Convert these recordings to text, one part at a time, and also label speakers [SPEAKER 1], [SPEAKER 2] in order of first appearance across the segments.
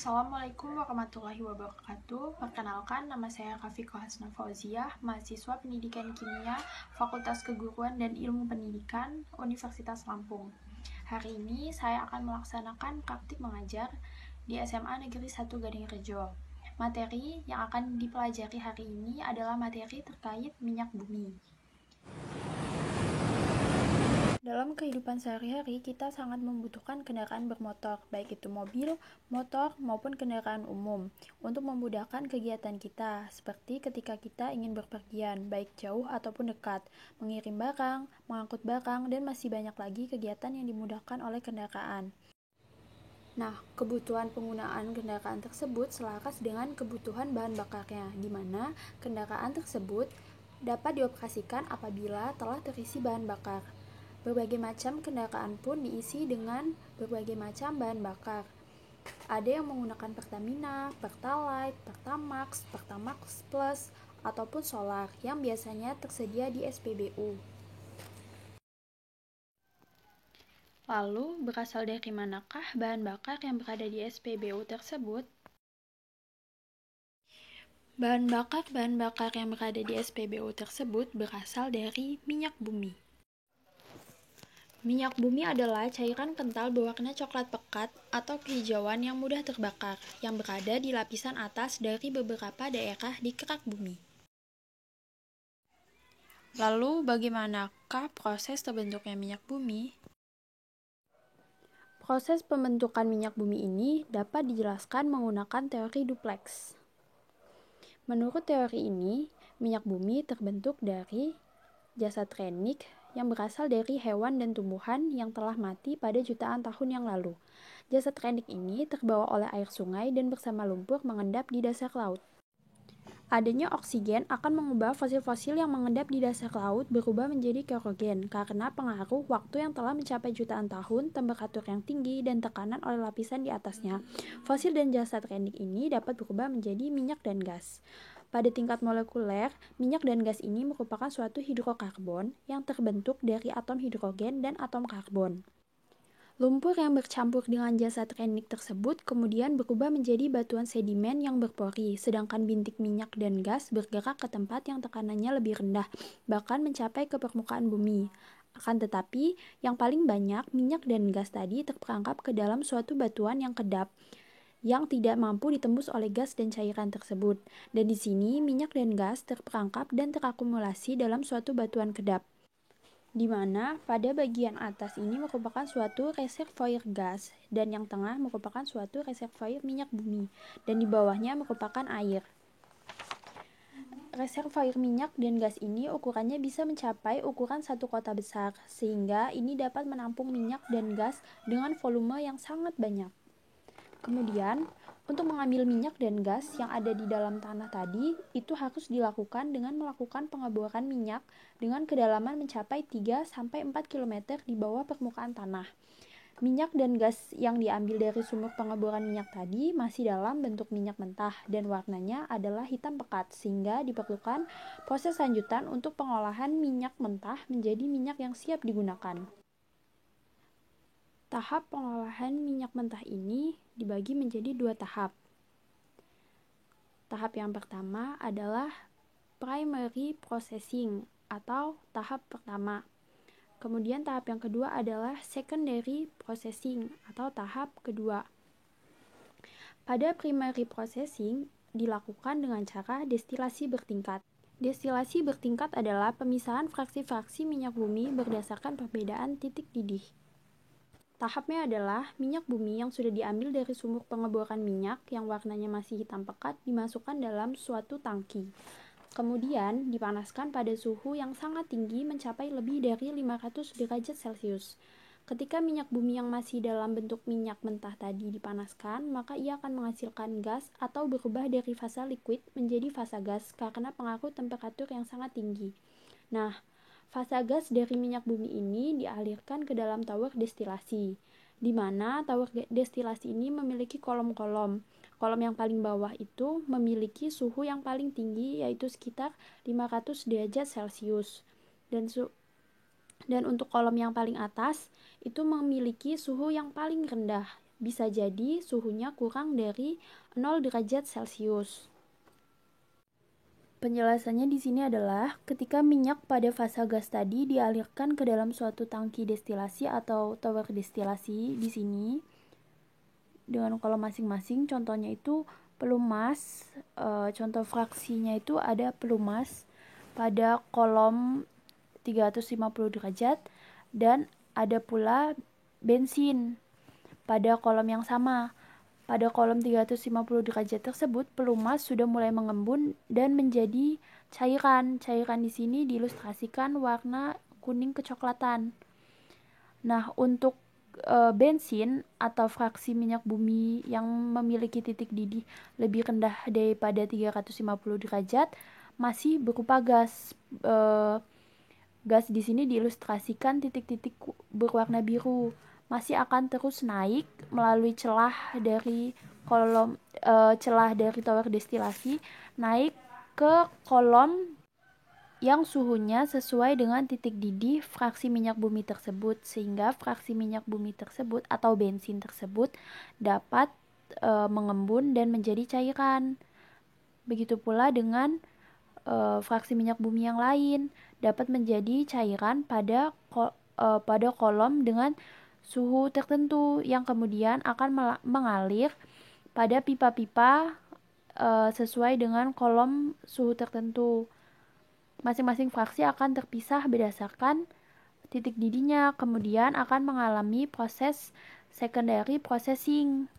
[SPEAKER 1] Assalamualaikum warahmatullahi wabarakatuh. Perkenalkan, nama saya Kafiko Hasna Fauziah, mahasiswa Pendidikan Kimia, Fakultas Keguruan dan Ilmu Pendidikan, Universitas Lampung. Hari ini saya akan melaksanakan praktik mengajar di SMA Negeri 1 Gadingrejo. Materi yang akan dipelajari hari ini adalah materi terkait minyak bumi. Dalam kehidupan sehari-hari, kita sangat membutuhkan kendaraan bermotor, baik itu mobil, motor, maupun kendaraan umum, untuk memudahkan kegiatan kita, seperti ketika kita ingin berpergian, baik jauh ataupun dekat, mengirim barang, mengangkut barang, dan masih banyak lagi kegiatan yang dimudahkan oleh kendaraan. Nah, kebutuhan penggunaan kendaraan tersebut selaras dengan kebutuhan bahan bakarnya, di mana kendaraan tersebut dapat dioperasikan apabila telah terisi bahan bakar. Berbagai macam kendaraan pun diisi dengan berbagai macam bahan bakar. Ada yang menggunakan Pertamina, Pertalite, Pertamax, Pertamax Plus, ataupun solar yang biasanya tersedia di SPBU. Lalu, berasal dari manakah bahan bakar yang berada di SPBU tersebut? Bahan bakar yang berada di SPBU tersebut berasal dari minyak bumi. Minyak bumi adalah cairan kental berwarna coklat pekat atau kehijauan yang mudah terbakar, yang berada di lapisan atas dari beberapa daerah di kerak bumi. Lalu, bagaimanakah proses terbentuknya minyak bumi? Proses pembentukan minyak bumi ini dapat dijelaskan menggunakan teori duplex. Menurut teori ini, minyak bumi terbentuk dari jasad renik yang berasal dari hewan dan tumbuhan yang telah mati pada jutaan tahun yang lalu. Jasad renik ini terbawa oleh air sungai dan bersama lumpur mengendap di dasar laut. Adanya oksigen akan mengubah fosil-fosil yang mengendap di dasar laut berubah menjadi kerogen karena pengaruh waktu yang telah mencapai jutaan tahun, temperatur yang tinggi, dan tekanan oleh lapisan di atasnya. Fosil dan jasad renik ini dapat berubah menjadi minyak dan gas. Pada tingkat molekuler, minyak dan gas ini merupakan suatu hidrokarbon yang terbentuk dari atom hidrogen dan atom karbon. Lumpur yang bercampur dengan jasad renik tersebut kemudian berubah menjadi batuan sedimen yang berpori, sedangkan bintik minyak dan gas bergerak ke tempat yang tekanannya lebih rendah, bahkan mencapai ke permukaan bumi. Akan tetapi, yang paling banyak minyak dan gas tadi terperangkap ke dalam suatu batuan yang kedap, yang tidak mampu ditembus oleh gas dan cairan tersebut. Dan di sini minyak dan gas terperangkap dan terakumulasi dalam suatu batuan kedap, di mana pada bagian atas ini merupakan suatu reservoir gas dan yang tengah merupakan suatu reservoir minyak bumi dan di bawahnya merupakan air. Reservoir minyak dan gas ini ukurannya bisa mencapai ukuran satu kota besar, sehingga ini dapat menampung minyak dan gas dengan volume yang sangat banyak. Kemudian, untuk mengambil minyak dan gas yang ada di dalam tanah tadi, itu harus dilakukan dengan melakukan pengeboran minyak dengan kedalaman mencapai 3-4 km di bawah permukaan tanah. Minyak dan gas yang diambil dari sumur pengeboran minyak tadi masih dalam bentuk minyak mentah dan warnanya adalah hitam pekat, sehingga diperlukan proses lanjutan untuk pengolahan minyak mentah menjadi minyak yang siap digunakan. Tahap pengolahan minyak mentah ini dibagi menjadi 2 tahap. Tahap yang pertama adalah primary processing atau tahap pertama. Kemudian tahap yang kedua adalah secondary processing atau tahap kedua. Pada primary processing dilakukan dengan cara destilasi bertingkat. Destilasi bertingkat adalah pemisahan fraksi-fraksi minyak bumi berdasarkan perbedaan titik didih. Tahapnya adalah minyak bumi yang sudah diambil dari sumur pengeboran minyak yang warnanya masih hitam pekat dimasukkan dalam suatu tangki. Kemudian dipanaskan pada suhu yang sangat tinggi mencapai lebih dari 500 derajat Celcius. Ketika minyak bumi yang masih dalam bentuk minyak mentah tadi dipanaskan, maka ia akan menghasilkan gas atau berubah dari fasa liquid menjadi fasa gas karena pengaruh temperatur yang sangat tinggi. Nah, fasa gas dari minyak bumi ini dialirkan ke dalam tower destilasi, di mana tower destilasi ini memiliki kolom-kolom. Kolom yang paling bawah itu memiliki suhu yang paling tinggi, yaitu sekitar 500 derajat Celcius. Dan untuk kolom yang paling atas itu memiliki suhu yang paling rendah, bisa jadi suhunya kurang dari 0 derajat Celcius. Penjelasannya di sini adalah ketika minyak pada fase gas tadi dialirkan ke dalam suatu tangki destilasi atau tower destilasi di sini dengan kolom masing-masing. Contohnya itu pelumas, contoh fraksinya itu ada pelumas pada kolom 350 derajat dan ada pula bensin pada kolom yang sama. Pada kolom 350 derajat tersebut, pelumas sudah mulai mengembun dan menjadi cairan. Cairan di sini diilustrasikan warna kuning kecoklatan. Nah, untuk bensin atau fraksi minyak bumi yang memiliki titik didih lebih rendah daripada 350 derajat masih berupa gas. Gas di sini diilustrasikan titik-titik berwarna biru. Masih akan terus naik melalui celah dari tower destilasi, naik ke kolom yang suhunya sesuai dengan titik didih fraksi minyak bumi tersebut, sehingga fraksi minyak bumi tersebut atau bensin tersebut dapat mengembun dan menjadi cairan. Begitu pula dengan fraksi minyak bumi yang lain dapat menjadi cairan pada kolom dengan suhu tertentu yang kemudian akan mengalir pada pipa-pipa sesuai dengan kolom suhu tertentu. Masing-masing fraksi akan terpisah berdasarkan titik didihnya, kemudian akan mengalami proses secondary processing.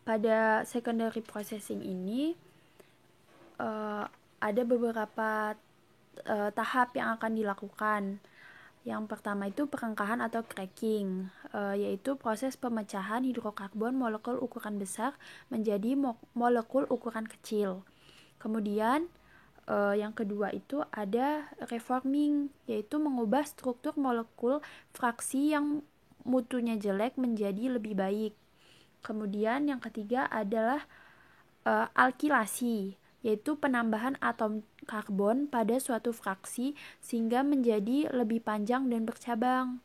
[SPEAKER 1] Pada secondary processing ini ada beberapa tahap yang akan dilakukan. Yang pertama itu perengkahan atau cracking, yaitu proses pemecahan hidrokarbon molekul ukuran besar menjadi molekul ukuran kecil. Kemudian yang kedua itu ada reforming, yaitu mengubah struktur molekul fraksi yang mutunya jelek menjadi lebih baik. Kemudian yang ketiga adalah alkilasi, yaitu penambahan atom karbon pada suatu fraksi sehingga menjadi lebih panjang dan bercabang.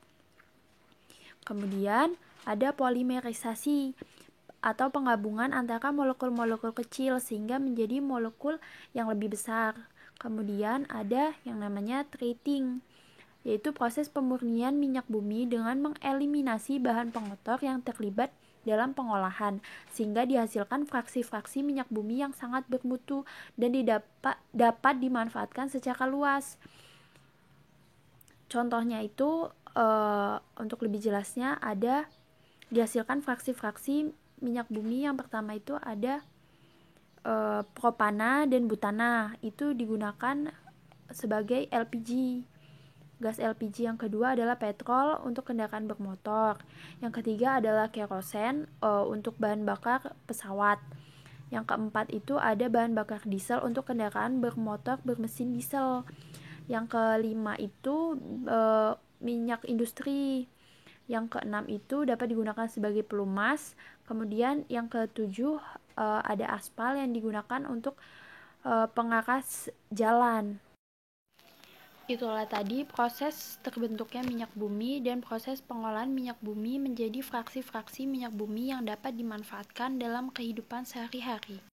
[SPEAKER 1] Kemudian ada polimerisasi atau penggabungan antara molekul-molekul kecil sehingga menjadi molekul yang lebih besar. Kemudian ada yang namanya treating, yaitu proses pemurnian minyak bumi dengan mengeliminasi bahan pengotor yang terlibat dalam pengolahan, sehingga dihasilkan fraksi-fraksi minyak bumi yang sangat bermutu dan dapat dimanfaatkan secara luas. Contohnya itu untuk lebih jelasnya ada dihasilkan fraksi-fraksi minyak bumi yang pertama itu ada propana dan butana, itu digunakan sebagai LPG. Gas LPG yang kedua adalah petrol untuk kendaraan bermotor. Yang ketiga adalah kerosen untuk bahan bakar pesawat. Yang keempat itu ada bahan bakar diesel untuk kendaraan bermotor bermesin diesel. Yang kelima itu minyak industri. Yang keenam itu dapat digunakan sebagai pelumas. Kemudian yang ketujuh ada aspal yang digunakan untuk pengaras jalan. Itulah tadi proses terbentuknya minyak bumi dan proses pengolahan minyak bumi menjadi fraksi-fraksi minyak bumi yang dapat dimanfaatkan dalam kehidupan sehari-hari.